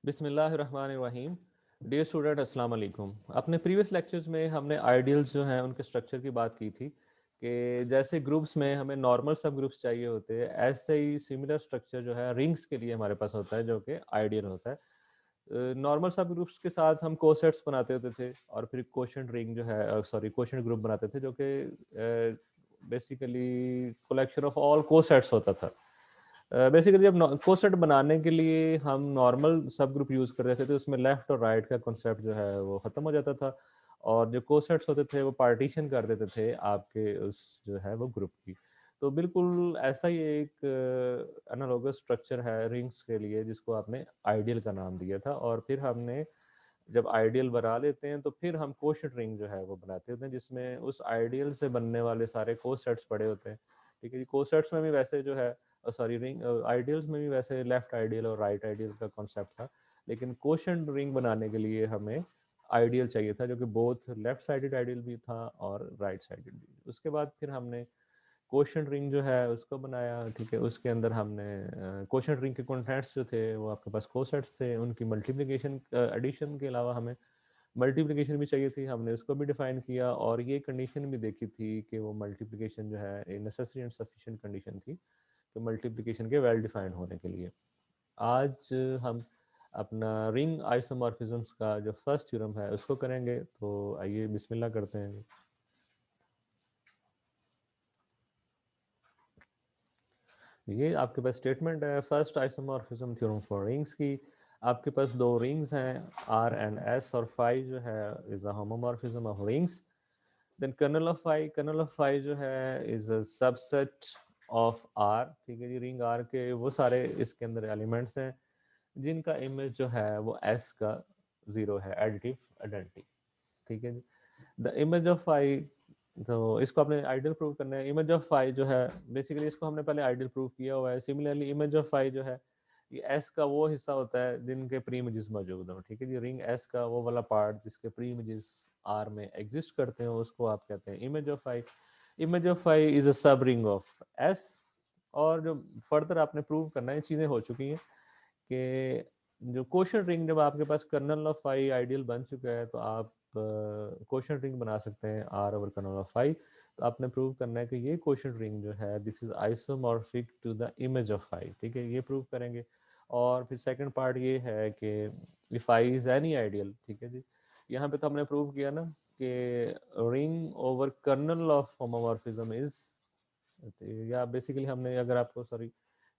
बिस्मिल्लाहिर्रहमानिर्रहीम। Dear student, अस्सलाम वालेकुम। अपने प्रीवियस लेक्चर्स में हमने आइडियल्स जो हैं उनके स्ट्रक्चर की बात की थी कि जैसे ग्रुप्स में हमें नॉर्मल सब ग्रुप्स चाहिए होते हैं, ऐसे ही सिमिलर स्ट्रक्चर जो है रिंग्स के लिए हमारे पास होता है जो कि आइडियल होता है। नॉर्मल सब ग्रुप्स के साथ हम कोसेट्स बनाते होते थे और फिर कोशेंट रिंग जो है सॉरी कोशेंट ग्रुप बनाते थे जो कि basically collection of all cosets होता था। बेसिकली जब कोसेट बनाने के लिए हम नॉर्मल सब ग्रुप यूज़ कर रहे थे तो उसमें लेफ्ट और राइट का कॉन्सेप्ट जो है वो ख़त्म हो जाता था और जो कोसेट्स होते थे वो पार्टीशन कर देते थे आपके उस जो है वो ग्रुप की। तो बिल्कुल ऐसा ही एक एनालॉगस स्ट्रक्चर है रिंग्स के लिए जिसको आपने आइडियल का नाम दिया था और फिर हमने जब आइडियल बना लेते हैं तो फिर हम कोशेंट रिंग जो है वो बनाते होते हैं जिसमें उस आइडियल से बनने वाले सारे कोसेट्स पड़े होते हैं। ठीक है जी, कोसेट्स में भी वैसे जो है सॉरी रिंग आइडियल्स में भी वैसे लेफ्ट आइडियल और राइट आइडियल का कॉन्सेप्ट था, लेकिन कोशेंट रिंग बनाने के लिए हमें आइडियल चाहिए था जो कि बोथ लेफ्ट साइडेड आइडियल भी था और राइट साइडेड भी। उसके बाद फिर हमने कोशेंट रिंग जो है उसको बनाया। ठीक है, उसके अंदर हमने कोशेंट रिंग के कॉन्टेंट्स जो थे वो आपके पास कोसेट्स थे, उनकी मल्टीप्लिकेशन एडिशन के अलावा हमें मल्टीप्लिकेशन भी चाहिए थी, हमने उसको भी डिफाइन किया और ये कंडीशन भी देखी थी कि वो मल्टीप्लिकेशन जो है नेसेसरी एंड सफिशिएंट कंडीशन थी तो मल्टीप्लिकेशन के वेल डिफाइंड होने के लिए। आज हम अपना रिंग आइसोमॉर्फिज्म्स का जो फर्स्ट थ्योरम है उसको करेंगे, तो आइए बिस्मिल्लाह करते हैं। ये आपके पास स्टेटमेंट है first isomorphism theorem for rings की। आपके पास दो रिंग्स हैं आर एंड एस और फाई जो है is a homomorphism of rings. Then kernel of phi जो है is a subset of R. ठीक है जी, रिंग आर के वो सारे इसके अंदर एलिमेंट्स हैं जिनका इमेज जो है वो एस का जीरो है, एडिटिव आइडेंटिटी। ठीक है जी, द इमेज ऑफ फाई, तो इसको आपने आइडियल प्रूव करना है। इमेज ऑफ फाई जो है बेसिकली इसको हमने पहले आइडियल प्रूव किया हुआ है। सिमिलरली इमेज ऑफ फाई जो है ये एस का वो हिस्सा होता है जिनके प्री इमेजेस मौजूद हो। ठीक है जी, रिंग एस का वो वाला पार्ट जिसके प्री इमेजेस आर में एग्जिस्ट करते हैं उसको आप कहते हैं image of phi. Image of phi is a subring of S. और जो फर्दर आपने प्रूव करना है, चीज़ें हो चुकी हैं कि जो क्वोशंट रिंग जब आपके पास कर्नल ऑफ फाई आइडियल बन चुका है तो आप क्वोशंट रिंग बना सकते हैं R over kernel of phi. तो आपने प्रूव करना है कि ये क्वोशंट रिंग जो है this is isomorphic to the image of phi. ठीक है, ये प्रूव करेंगे। और फिर सेकंड पार्ट ये है कि if I is any ideal. ठीक है जी, यहाँ पे तो हमने प्रूव किया ना कि ring over kernel of homomorphism is, या बेसिकली हमने अगर आपको सॉरी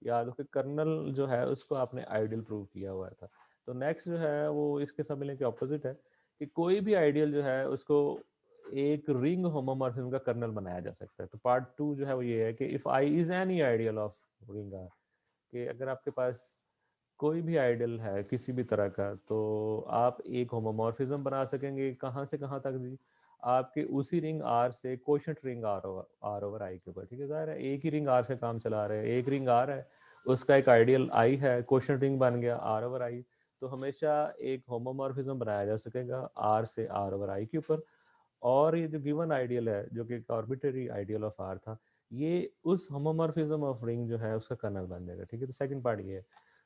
याद हो कि कर्नल जो है उसको आपने आइडियल प्रूव किया हुआ था। तो नेक्स्ट जो है वो इसके सब मिलने के ऑपोजिट है कि कोई भी आइडियल जो है उसको एक रिंग होमोमॉर्फिज्म का कर्नल बनाया जा सकता है। तो पार्ट टू जो है वो ये है कि if I is any ideal of ring R, कि अगर आपके पास कोई भी आइडियल है किसी भी तरह का तो आप एक होमोमॉर्फिज्म बना सकेंगे कहाँ से कहाँ तक जी, आपके उसी रिंग आर से quotient ring R over I के ऊपर। ठीक है, ज़ाहिर है एक ही रिंग आर से काम चला रहे हैं, एक रिंग आर है उसका एक आइडियल आई है, कोशेंट रिंग बन गया आर ओवर आई। तो हमेशा एक होमोमॉर्फिज्म बनाया जा सकेगा आर से आर ओवर आई के ऊपर। और ये जो गिवन आइडियल है जो कि एक आर्बिट्रेरी आइडियल ऑफ आर था, ये उस होमोमॉर्फिज्म ऑफ रिंग जो है उसका कर्नल बन जाएगा। ठीक है, तो सेकंड पार्ट ये है।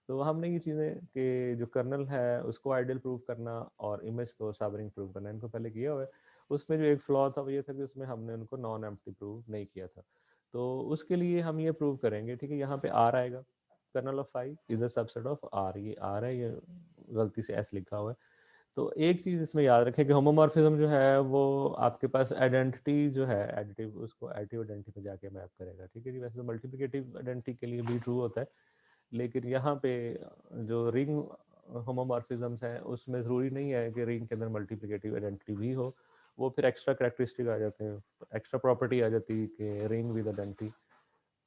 तो हमने ये चीज़ें कि जो कर्नल है उसको आइडियल प्रूव करना और इमेज को सब रिंग प्रूव करना इनको पहले किया हुआ है। उसमें जो एक फ्लॉ था वो ये था कि उसमें हमने उनको नॉन एम्प्टी प्रूव नहीं किया था। तो उसके लिए हम ये प्रूव करेंगे। ठीक है, यहाँ पे आर आएगा, kernel of phi is a subset of R. ये आर है, ये गलती से एस लिखा हुआ है। तो एक चीज़ इसमें याद रखें कि होमोमॉर्फिज्म जो है वो आपके पास आइडेंटिटी जो है एडिटिव, उसको एडिटिव आइडेंटिटी पे जाके मैप करेगा। ठीक है जी, वैसे तो मल्टीप्लिकेटिव आइडेंटिटी के लिए भी ट्रू होता है, लेकिन यहाँ पे जो रिंग होमोमॉर्फिज्म्स हैं उसमें ज़रूरी नहीं है कि रिंग के अंदर मल्टीप्लिकेटिव आइडेंटिटी भी हो। वो फिर एक्स्ट्रा करेक्टरिस्टिक आ जाते हैं, एक्स्ट्रा प्रॉपर्टी आ जाती है कि रिंग विद आइडेंटिटी।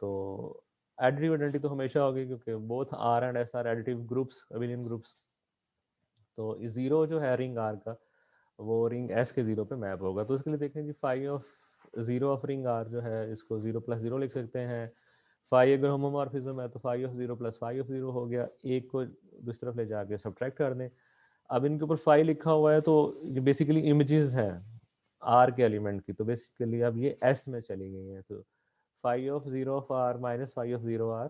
तो एडिटिव आइडेंटिटी तो हमेशा होगी क्योंकि both R and S are additive groups, abelian groups. तो ज़ीरो जो है रिंग आर का वो रिंग एस के ज़ीरो पे मैप होगा। तो उसके लिए देखें जी phi of zero of ring R जो है इसको ज़ीरो प्लस ज़ीरो लिख सकते हैं। फाई अगर होमोमॉर्फिज्म है तो phi of zero plus phi of zero हो गया, एक को दूसरी तरफ ले जाके सब्ट्रैक्ट कर दें। अब इनके ऊपर फाई लिखा हुआ है तो ये बेसिकली इमेजेस हैं आर के एलिमेंट की, तो बेसिकली अब ये एस में चली गई हैं। तो phi of zero of R minus phi of zero R,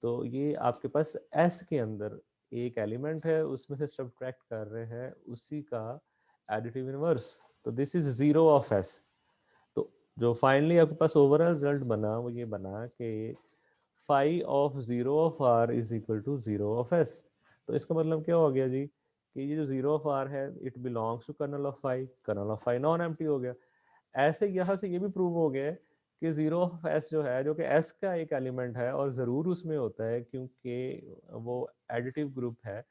तो ये आपके पास एस के अंदर एक एलिमेंट है उसमें से सब्ट्रैक्ट कर रहे हैं उसी का एडिटिव इनवर्स, तो this is zero of S. तो जो फाइनली आपके पास ओवरऑल रिजल्ट बना वो ये बना कि phi of zero of R is equal to zero of S. तो इसका मतलब क्या हो गया जी कि ये जो जीरो ऑफ आर है it belongs to kernel of phi, kernel of phi non empty हो गया। ऐसे यहाँ से ये भी प्रूव हो गया है कि जीरो ऑफ एस जो है, जो कि एस का एक एलिमेंट है और ज़रूर उसमें होता है क्योंकि वो एडिटिव ग्रुप है,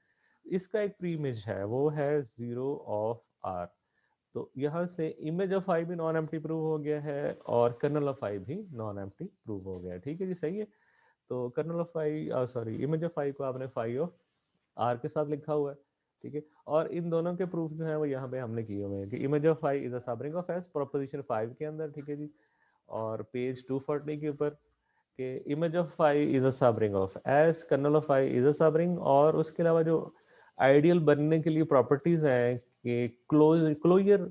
इसका एक प्री इमेज है वो है जीरो ऑफ आर। तो यहाँ से इमेज ऑफ आई भी नॉन एम्प्टी प्रूव हो गया है और कर्नल ऑफ आई भी नॉन एम्प्टी प्रूव हो गया है। ठीक है जी, सही है। तो kernel of phi sorry image of phi को आपने फाई ऑफ आर के साथ लिखा हुआ है। ठीक है, और इन दोनों के प्रूफ जो है वो यहाँ पे हमने किए हुए हैं कि image of phi is a subring of S proposition 5 के अंदर। ठीक है जी, और पेज 240 के ऊपर कि image of phi is a subring of S, kernel of phi is a subring. और उसके अलावा जो आइडियल बनने के लिए प्रॉपर्टीज हैं कि closure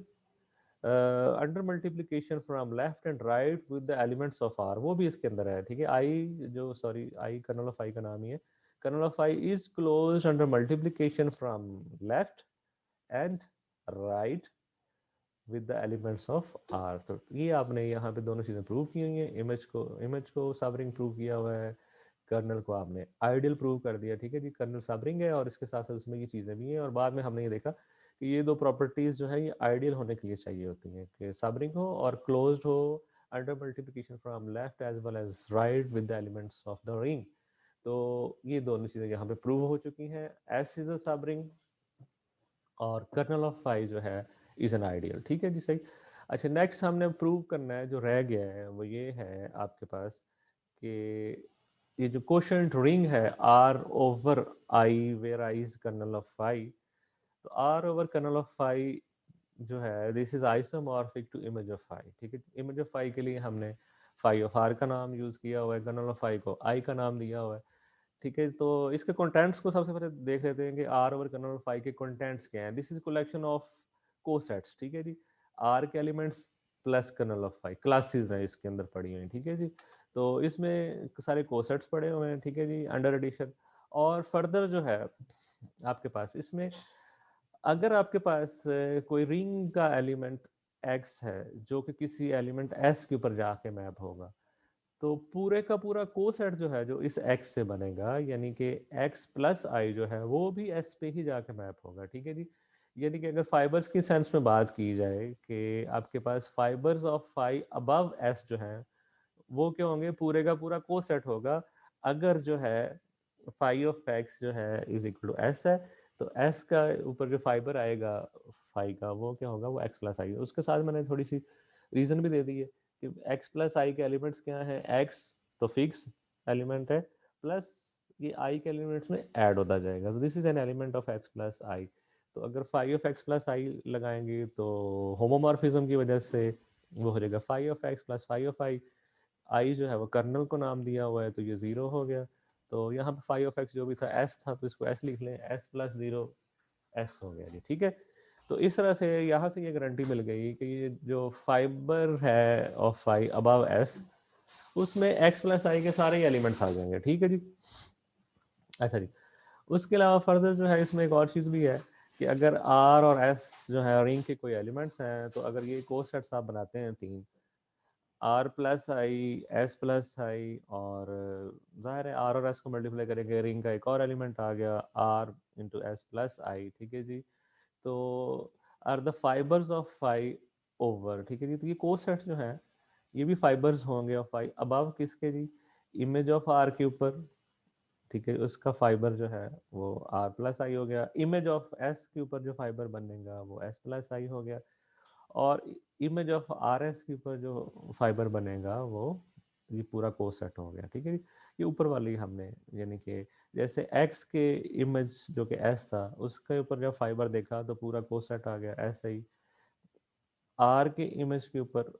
under multiplication from left and right with the elements of R, वो भी इसके अंदर है। ठीक है, आई जो sorry I kernel of I का नाम ही है, kernel of I is close under multiplication from left and right with the elements of R. तो ये आपने यहाँ पे दोनों चीज़ें प्रूव की हुई हैं, इमेज को सबरिंग प्रूव किया हुआ है, कर्नल को आपने आइडियल प्रूव कर दिया। ठीक है जी, कर्नल सबरिंग है और इसके साथ साथ उसमें ये चीज़ें भी हैं। और बाद में हमने ये देखा कि ये दो प्रॉपर्टीज जो है ये आइडियल होने के लिए चाहिए होती हैं कि सबरिंग हो और क्लोज्ड हो under multiplication from left as well as right with the elements of the ring. तो ये दोनों चीज़ें यहाँ पे प्रूव हो चुकी हैं, एस इज अ सबरिंग और कर्नल ऑफ फाई जो है इज एन आइडियल। ठीक है जी, सही। अच्छा, नेक्स्ट हमने प्रूव करना है, जो रह गया है वो ये है आपके पास कि ये जो क्वोशंट रिंग है R over I where I is kernel of phi, तो R over kernel of phi जो है this is isomorphic to image of phi. ठीक है, इमेज ऑफ फाई के लिए हमने फाई ऑफ आर का नाम यूज किया हुआ है, कर्नल ऑफ फाई को आई का नाम दिया हुआ है। ठीक है, तो इसके कंटेंट्स को सबसे पहले देख लेते हैं कि R over kernel of phi के कंटेंट्स क्या हैं। This is collection of cosets. ठीक है जी, आर के elements plus kernel of phi classes हैं इसके अंदर पड़ी हुई। ठीक है जी, तो इसमें सारे कोसेट्स पड़े हुए हैं। ठीक है जी, अंडर एडिशन। और फर्दर जो है आपके पास इसमें अगर आपके पास कोई रिंग का एलिमेंट एक्स है जो कि किसी एलिमेंट एस के ऊपर जाके मैप होगा, तो पूरे का पूरा कोसेट जो है जो इस एक्स से बनेगा, यानी कि एक्स प्लस आई जो है वो भी एस पे ही जाके मैप होगा। ठीक है जी, यानी कि अगर फाइबर्स की सेंस में बात की जाए कि आपके पास fibres of phi above S जो है वो क्या होंगे, पूरे का पूरा कोसेट होगा। अगर जो है फाई ऑफ एक्स जो है इज इक्वल टू एस है, तो एस का ऊपर जो फाइबर आएगा फाई का वो क्या होगा, वो एक्स प्लस आई। उसके साथ मैंने थोड़ी सी रीजन भी दे दी है कि एक्स प्लस आई के एलिमेंट्स क्या है, एक्स तो फिक्स एलिमेंट है, प्लस ये आई के एलिमेंट्स में ऐड होता जाएगा, तो this is an element of x plus I. तो अगर phi of x plus I लगाएंगे तो होमोमॉर्फिज्म की वजह से वो हो जाएगा phi of x plus phi of I. I जो है वो कर्नल को नाम दिया हुआ है तो ये जीरो हो गया। तो यहाँ पे फाई ऑफ एक्स जो भी था एस था, तो इसको एस लिख लें, एस प्लस जीरो एस हो गया जी। ठीक है, तो इस तरह से यहाँ से ये गारंटी मिल गई कि ये जो फाइबर है ऑफ फाई अबव एस उसमें एक्स प्लस आई के सारे एलिमेंट्स आ जाएंगे। ठीक है जी। अच्छा जी, उसके अलावा फर्दर जो है इसमें एक और चीज़ भी है कि अगर आर और एस जो है रिंग के कोई एलिमेंट्स हैं, तो अगर ये कोसेट्स आप बनाते हैं तीन, R plus I, S plus I, और जाहिर है आर और एस को मल्टीप्लाई करेंगे, रिंग का एक और एलिमेंट आ गया R into S plus I. ठीक है जी, तो R the fibres of phi over. ठीक है जी, तो ये कोसेट जो है ये भी फाइबर्स होंगे ऑफ फाई अबव किसके जी, इमेज ऑफ आर के ऊपर। ठीक है, उसका फाइबर जो है वो आर प्लस आई हो गया, इमेज ऑफ एस के ऊपर जो फाइबर बनेगा वो एस प्लस आई हो गया, और इमेज ऑफ आर एस के ऊपर जो फाइबर बनेगा वो ये पूरा कोसेट हो गया। ठीक है, ये ऊपर वाली हमने यानी कि जैसे एक्स के इमेज जो कि एस था उसके ऊपर जब फाइबर देखा तो पूरा कोसेट आ गया, ऐसे ही आर के इमेज के ऊपर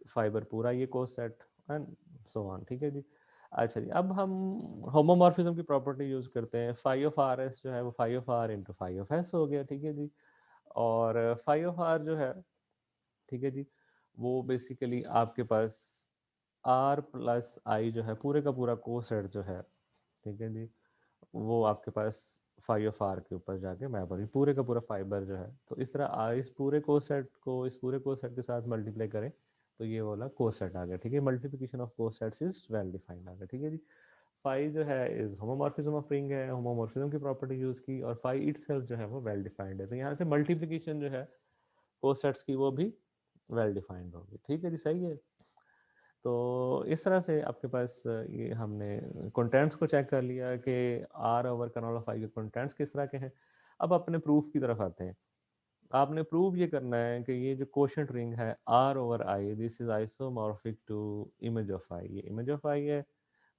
फाइबर पूरा ये कोसेट एंड सो ऑन। ठीक है जी। अच्छा जी, अब हम होमोमॉर्फिज्म की प्रॉपर्टी यूज करते हैं। फाई ऑफ आर एस जो है वो phi of R into phi of S हो गया। ठीक है जी, और फाई ऑफ आर जो है, ठीक है जी, वो बेसिकली आपके पास आर प्लस आई जो है पूरे का पूरा कोसेट जो है, ठीक है जी, वो आपके पास फाई ऑफ आर के ऊपर जाके मैप हो रही, पूरे का पूरा फाइबर जो है। तो इस तरह इस पूरे कोसेट को इस पूरे कोसेट के साथ मल्टीप्लाई करें तो ये वाला कोसेट आ गया, ठीक है। Multiplication of cosets is well defined आ गया, ठीक है जी। फाई जो है इज होमोमॉर्फिज्म ऑफ रिंग है, होमोमॉर्फिज्म की प्रॉपर्टी यूज की, और फाई इटसेल्फ जो है वो वेल डिफाइंड है। तो यहाँ से मल्टीप्लिकेशन जो है कोसेट्स की वो भी वेल डिफाइंड होगी, ठीक है जी, सही है। तो इस तरह से आपके पास ये हमने कंटेंट्स को चेक कर लिया कि आर ओवर कर्नल ऑफ आई के कंटेंट्स किस तरह के हैं। अब अपने प्रूफ की तरफ आते हैं। आपने प्रूव ये करना है कि ये जो कोशेंट रिंग है R over I, this is isomorphic to image of I. ये इमेज ऑफ आई है,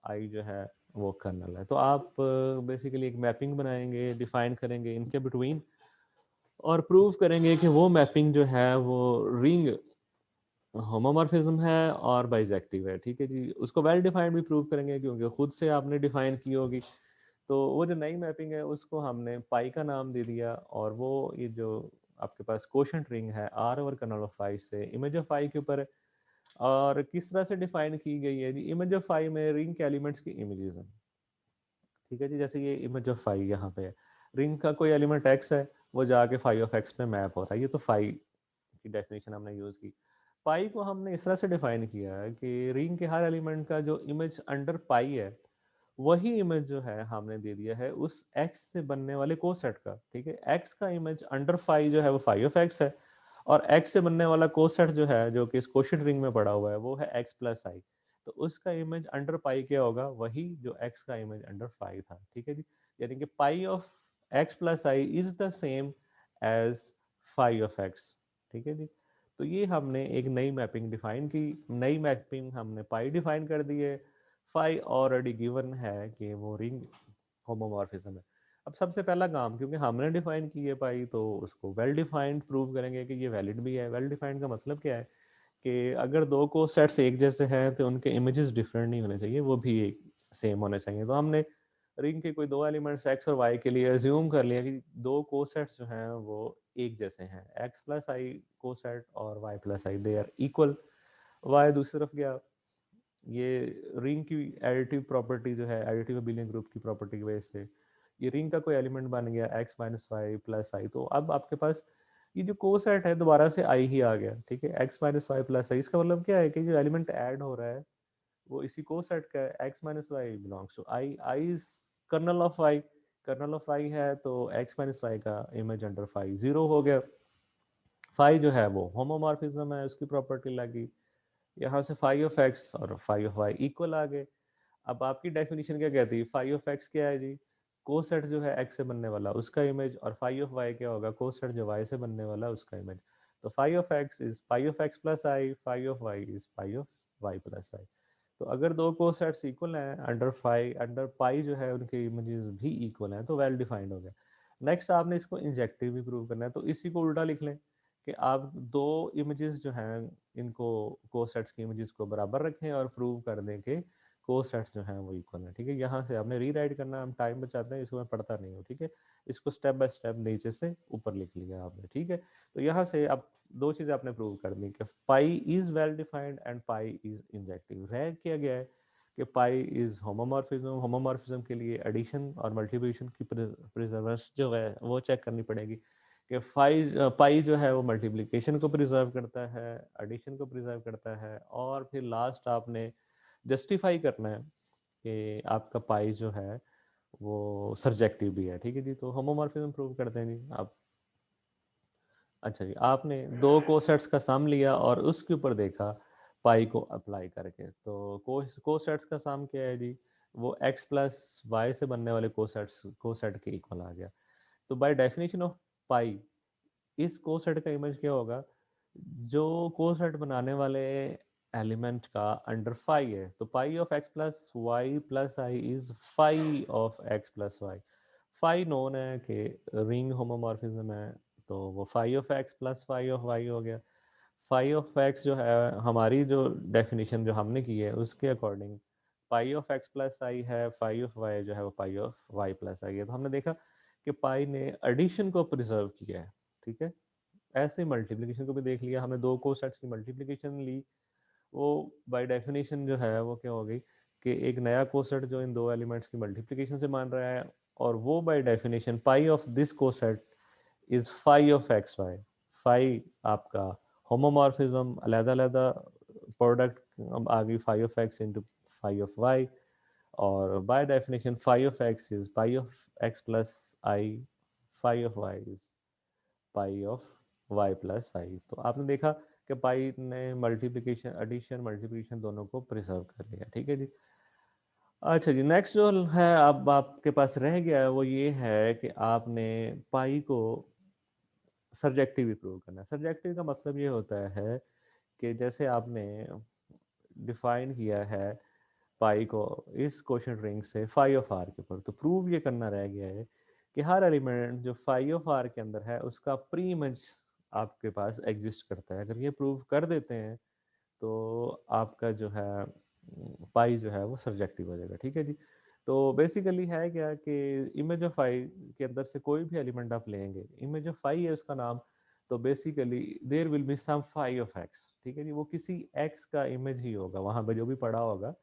आई जो है वो कर्नल है। तो आप बेसिकली एक मैपिंग बनाएंगे, डिफाइन करेंगे इनके बिटवीन, और प्रूव करेंगे कि वो मैपिंग जो है वो रिंग होमोमॉर्फिज्म है और बाइजेक्टिव है, ठीक है जी। उसको वेल डिफाइंड भी प्रूव करेंगे क्योंकि खुद से आपने डिफाइन की होगी। तो वो जो नई मैपिंग है उसको हमने पाई का नाम दे दिया, और वो ये जो आपके पास कोशेंट रिंग है R over kernel of phi से इमेज ऑफ फाई के ऊपर है। और किस तरह से डिफाइन की गई है जी, इमेज ऑफ फाई में रिंग के एलिमेंट्स की इमेजेस हैं, ठीक है जी। जैसे ये इमेज ऑफ फाई यहाँ पे है, रिंग का कोई एलिमेंट एक्स है, वो जाके फाई ऑफ एक्स में मैप होता है। ये तो फाई की डेफिनेशन हमने यूज की। पाई को हमने इस तरह से डिफाइन किया है कि रिंग के हर एलिमेंट का जो इमेज अंडर पाई है, वही इमेज जो है हमने दे दिया है उस एक्स से बनने वाले कोसेट का, ठीक है। एक्स का इमेज अंडर फाई जो है वो फाई ऑफ एक्स है, और एक्स से बनने वाला कोसेट जो है जो कि इस कोशेंट रिंग में पड़ा हुआ है वो है एक्स प्लस आई। तो उसका इमेज अंडर पाई क्या होगा, वही जो एक्स का इमेज अंडर फाई था, ठीक है जी। यानी कि pi of x plus I is the same as phi of x, ठीक है जी। तो ये हमने एक नई मैपिंग डिफाइन की, नई मैपिंग हमने पाई डिफाइन कर दी है। फाई ऑलरेडी गिवन है कि वो रिंग होमोमॉर्फिज्म है। अब सबसे पहला काम, क्योंकि हमने डिफाइन की है पाई, तो उसको वेल डिफाइंड प्रूव करेंगे कि ये वैलिड भी है। वेल डिफाइंड का मतलब क्या है कि अगर दो को सेट्स एक जैसे हैं तो उनके इमेजेस डिफरेंट नहीं होने चाहिए, वो भी एक सेम होने चाहिए। तो हमने रिंग के कोई दो एलिमेंट्स एक्स और वाई के लिए अज्यूम कर लिया कि दो को सेट्स जो हैं वो एक जैसे हैं, एक्स प्लस आई को सेट और y plus I they are equal. Y दूसरी तरफ गया, ये रिंग की एडिटिव प्रॉपर्टी जो है, एडिटिव अबेलियन ग्रुप की प्रॉपर्टी की वजह से ये रिंग का कोई एलिमेंट बन गया x minus Y plus I. तो अब आपके पास ये जो कोसेट है दोबारा से आई ही आ गया, ठीक है। एक्स माइनस वाई प्लस आई, इसका मतलब क्या है कि जो एलिमेंट ऐड हो रहा है वो इसी कोसेट का है। X minus Y belongs to I, I is kernel of I, kernel of I है तो एक्स माइनस वाई का इमेज अंडर फाई जीरो हो गया। फाई जो है वो होमोमॉर्फिज्म है, उसकी प्रॉपर्टी लगी। यहाँ से फाई ऑफ एक्स और फाई ऑफ वाई इक्वल आ गए। अब आपकी डेफिनेशन क्या कहती है, फाई ऑफ एक्स क्या है जी, कोसेट जो है एक्स से बनने वाला उसका इमेज, और फाई ऑफ वाई क्या होगा, कोसेट जो वाई से बनने वाला उसका इमेज। तो phi of X is phi of x plus I, phi of Y is phi of Y plus I. तो अगर दो कोसेट्स इक्वल हैं अंडर फाई, अंडर पाई जो है उनके इमेजेस भी इक्वल हैं, तो वेल डिफाइंड हो गया। नेक्स्ट आपने इसको इंजेक्टिव भी प्रूव करना है, तो इसी को उल्टा लिख लें कि आप दो इमेजेस जो हैं इनको कोसेट्स की इमेजेस को बराबर रखें और प्रूव कर दें कि कोसेट्स जो हैं वो इक्वल हैं, ठीक है। यहाँ से आपने रीराइट करना, हम टाइम बचाते हैं, इसको मैं पढ़ता नहीं हूँ, ठीक है। इसको स्टेप बाय स्टेप नीचे से ऊपर लिख लिया आपने, ठीक है। तो यहाँ से आप दो चीज़ें आपने प्रूव कर दी कि pi is well defined and pi is injective. रह किया गया है कि पाई इज होमोमॉर्फिज्म, होमोमॉर्फिज्म के लिए एडिशन और मल्टीप्लिकेशन की प्रिजर्वेंस जो है वो चेक करनी पड़ेगी कि पाई जो है वो मल्टीप्लिकेशन को प्रिजर्व करता है, एडिशन को प्रिजर्व करता है, और फिर लास्ट आपने जस्टिफाई करना है कि आपका पाई जो है वो सर्जेक्टिव भी है, ठीक है जी। तो होमोमॉर्फिज्म प्रूव करते हैं जी आप। अच्छा जी, आपने दो कोसेट्स का सम लिया और उसके ऊपर देखा पाई को अप्लाई करके, तो कोसेट्स का सम क्या है जी, वो x प्लस वाई से बनने वाले कोसेट के इक्वल आ गया। तो बाय डेफिनेशन ऑफ पाई इस कोसेट का इमेज क्या होगा, जो कोसेट बनाने वाले एलिमेंट का अंडर फाई है। तो pi of x plus y plus I is phi of x plus y. Phi known है कि रिंग होमोमॉर्फिज्म है, तो वो phi of x plus phi of y हो गया। फाई ऑफ एक्स जो है हमारी जो डेफिनेशन जो हमने की है उसके according pi of x plus I है, फाई ऑफ वाई जो है वो pi of Y plus I है। तो हमने देखा कि पाई ने एडिशन को प्रिजर्व किया है, ठीक है। ऐसे मल्टीप्लिकेशन को भी देख लिया हमने, दो कोसेट्स की मल्टीप्लिकेशन ली, वो बाय डेफिनेशन जो है वो क्या हो गई कि एक नया कोसेट जो इन दो एलिमेंट्स की मल्टीप्लिकेशन से मान रहा है, और वो by definition pi of this coset is phi of X Y. Phi आपका होमोमॉर्फिज्म अलग-अलग प्रोडक्ट अब आ गई phi of X into phi of Y, और by definition phi of X is pi of x plus I, phi of Y is pi of Y plus I. तो आपने देखा कि पाई ने मल्टीप्लिकेशन एडिशन मल्टीप्लिकेशन दोनों को प्रिजर्व कर लिया। ठीक है जी। अच्छा जी, नेक्स्ट जो है अब आपके पास रह गया है वो ये है कि आपने पाई को सरजेक्टिव भी प्रूव करना है। सरजेक्टिव का मतलब ये होता है कि जैसे आपने डिफाइन किया है पाई को इस क्वेश्चन रिंग से फाई ऑफ आर के ऊपर, तो प्रूव ये करना रह गया है कि हर एलिमेंट जो फाई ऑफ आर के अंदर है उसका प्री इमेज आपके पास एग्जिस्ट करता है। अगर ये प्रूव कर देते हैं तो आपका जो है पाई जो है वो सरजेक्टिव हो जाएगा। ठीक है जी। तो बेसिकली है क्या कि इमेज ऑफ फाई के अंदर से कोई भी एलिमेंट आप लेंगे, इमेज ऑफ फाई है उसका नाम, तो basically there will be some phi of x. ठीक है जी, वो किसी एक्स का इमेज ही होगा, वहां पे जो भी पड़ा होगा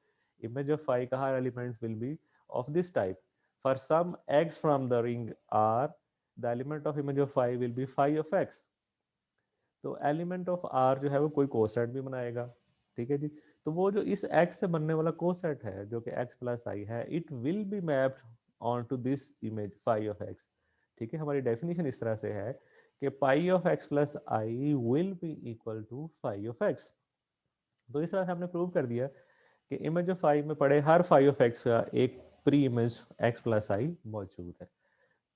image of phi का हर element will be of this type. For some x from the ring R, the element of image of phi will be phi of x. तो एलिमेंट ऑफ आर जो है वो कोई कोसेट भी बनाएगा। ठीक है जी। तो वो जो इस एक्स से बनने वाला कोसेट है जो कि एक्स प्लस आई है, it will be mapped onto this image phi of x. ठीक है, हमारी डेफिनेशन इस तरह से है कि pi of x plus I will be equal to phi of x. तो इस तरह से हमने प्रूव कर दिया कि इमेज ऑफ आई में पड़े हर फाई ऑफ एक्स का एक प्री इमेज एक्स प्लस आई मौजूद है।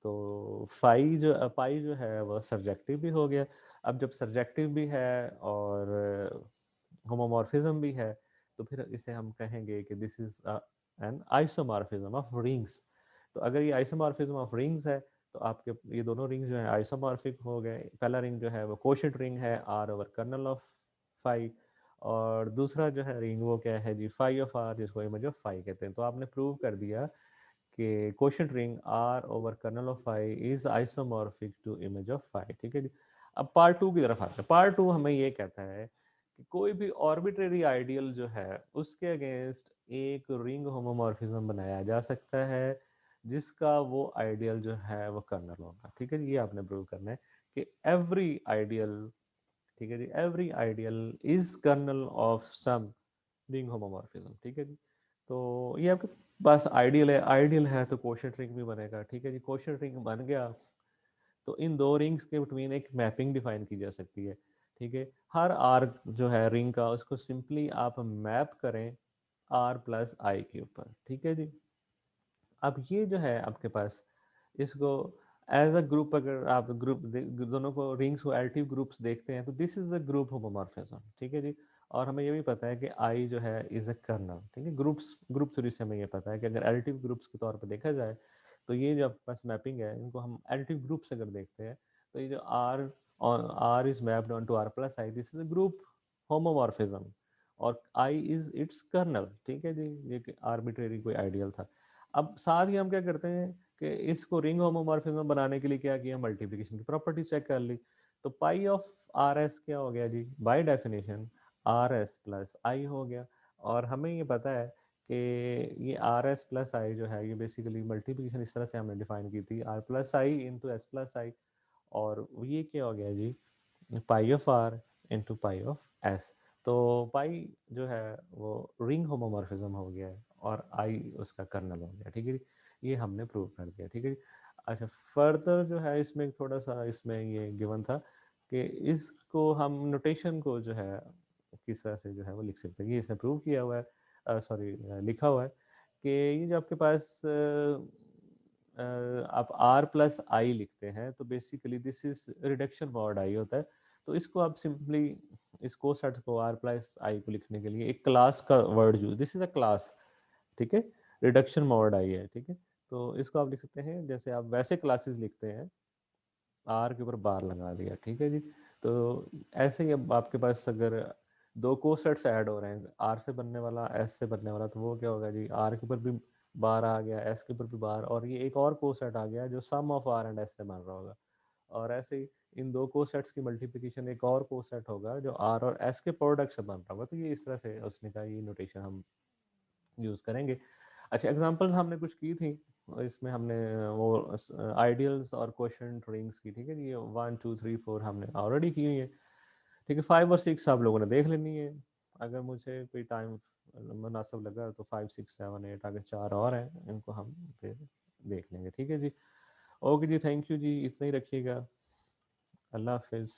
तो फाई जो पाई जो है वो सरजेक्टिव भी हो गया। अब जब सरजेक्टिव भी है और होमोमॉर्फिज्म भी है, तो फिर इसे हम कहेंगे कि this is N isomorphism of rings. तो अगर ये आइसोमॉर्फिज्म ऑफ रिंग्स है तो आपके ये दोनों रिंग्स जो है आइसोमॉर्फिक हो गए। पहला रिंग जो है वो कोशेंट रिंग है R over kernel of phi, और दूसरा जो है रिंग वो क्या है जी फाई ऑफ आर, जिसको इमेज ऑफ फाई कहते हैं। तो आपने प्रूव कर दिया कि quotient ring R over kernel of phi is isomorphic to image of phi. ठीक है जी। अब पार्ट टू की तरफ आते हैं। पार्ट टू हमें ये कहता है कि कोई भी आर्बिट्रेरी आइडियल जो है उसके अगेंस्ट एक रिंग होमोमॉर्फिज्म बनाया जा सकता है जिसका वो आइडियल जो है वो कर्नल होगा। ठीक है जी, ये आपने प्रूव करना है कि एवरी आइडियल, ठीक है जी, every ideal is kernel of some ring homomorphism. ठीक है जी। तो ये आपके पास आइडियल है तो कोशेंट रिंग भी बनेगा। ठीक है जी, कोशेंट रिंग बन गया तो इन दो रिंग्स के बिटवीन एक मैपिंग डिफाइन की जा सकती है। ठीक है, हर आर जो है रिंग का उसको सिंपली आप मैप करें आर प्लस आई के ऊपर। ठीक है जी। अब ये जो है आपके पास इसको एज अ ग्रुप, अगर आप ग्रुप दोनों को रिंग्स को एडिटिव ग्रुप्स देखते हैं तो this is the group homomorphism. ठीक है जी। और हमें ये भी पता है कि आई जो है इज अ कर्नल। ठीक है, ग्रुप थ्योरी से हमें ये पता है कि अगर एडिटिव ग्रुप्स के तौर पर देखा जाए तो ये जो आपके पास मैपिंग है इनको हम एडिटिव ग्रुप्स अगर देखते हैं तो ये जो R R is mapped onto R plus I, this is a group homomorphism, और आई इज इट्स कर्नल। ठीक है जी, ये आर्बिट्रेरी कोई आइडियल था। अब साथ ही हम क्या करते हैं कि इसको रिंग होमोमॉर्फिज्म बनाने के लिए क्या किया, मल्टीप्लिकेशन की प्रॉपर्टी चेक कर ली। तो पाई ऑफ आर एस क्या हो गया जी, by definition R S plus I हो गया। और हमें ये पता है कि ये आर एस प्लस आई जो है ये बेसिकली मल्टीप्लिकेशन इस तरह से हमने डिफाइन की थी, R plus I into S plus I, और ये क्या हो गया जी pi of R into pi of S. तो पाई जो है वो रिंग होमोमॉर्फिज्म हो गया है और आई उसका कर्नल हो गया। ठीक है जी, ये हमने प्रूव कर दिया। ठीक है जी। अच्छा, फर्दर जो है इसमें थोड़ा सा इसमें ये गिवन था कि इसको हम नोटेशन को जो है किस तरह से जो है वो लिख सकते हैं, ये इसने प्रूव किया हुआ है, सॉरी लिखा हुआ है कि ये जो आपके पास आप आर प्लस आई लिखते हैं तो basically this is reduction mod आई होता है। तो इसको आप सिंपली इस कोसेट को आर प्लस आई को लिखने के लिए एक क्लास का word use, this is a class. ठीक है, रिडक्शन मॉड आई है। ठीक है, तो इसको आप लिख सकते हैं जैसे आप वैसे क्लासेस लिखते हैं, आर के ऊपर बार लगा दिया। ठीक है जी। तो ऐसे ही अब आपके पास अगर दो कोसेट्स ऐड हो रहे हैं, आर से बनने वाला एस से बनने वाला, तो वो क्या होगा जी, आर के ऊपर भी बार आ गया, एस के ऊपर भी बार, और ये एक और कोसेट आ गया जो सम ऑफ आर एंड एस से बन रहा होगा। और ऐसे ही इन दो कोसेट्स की मल्टीप्लिकेशन एक और कोसेट होगा जो आर और एस के प्रोडक्ट से बन रहा होगा। तो ये इस तरह से उसने कहा ये नोटेशन हम यूज करेंगे। अच्छा, एग्जांपल्स हमने कुछ की थी इसमें हमने वो आइडियल्स और क्वेश्चन रिंग्स की, ठीक है जी, 1 2 3 4 हमने ऑलरेडी की हुई है, ठीक है। 5 और 6 आप लोगों ने देख लेनी है। अगर मुझे कोई टाइम मुनासिब लगा तो 5 6 7 8 आगे 4 और हैं, इनको हम फिर देख लेंगे, ठीक है जी। ओके जी, थैंक यू जी, इतना ही रखिएगा। अल्लाह हाफिज़।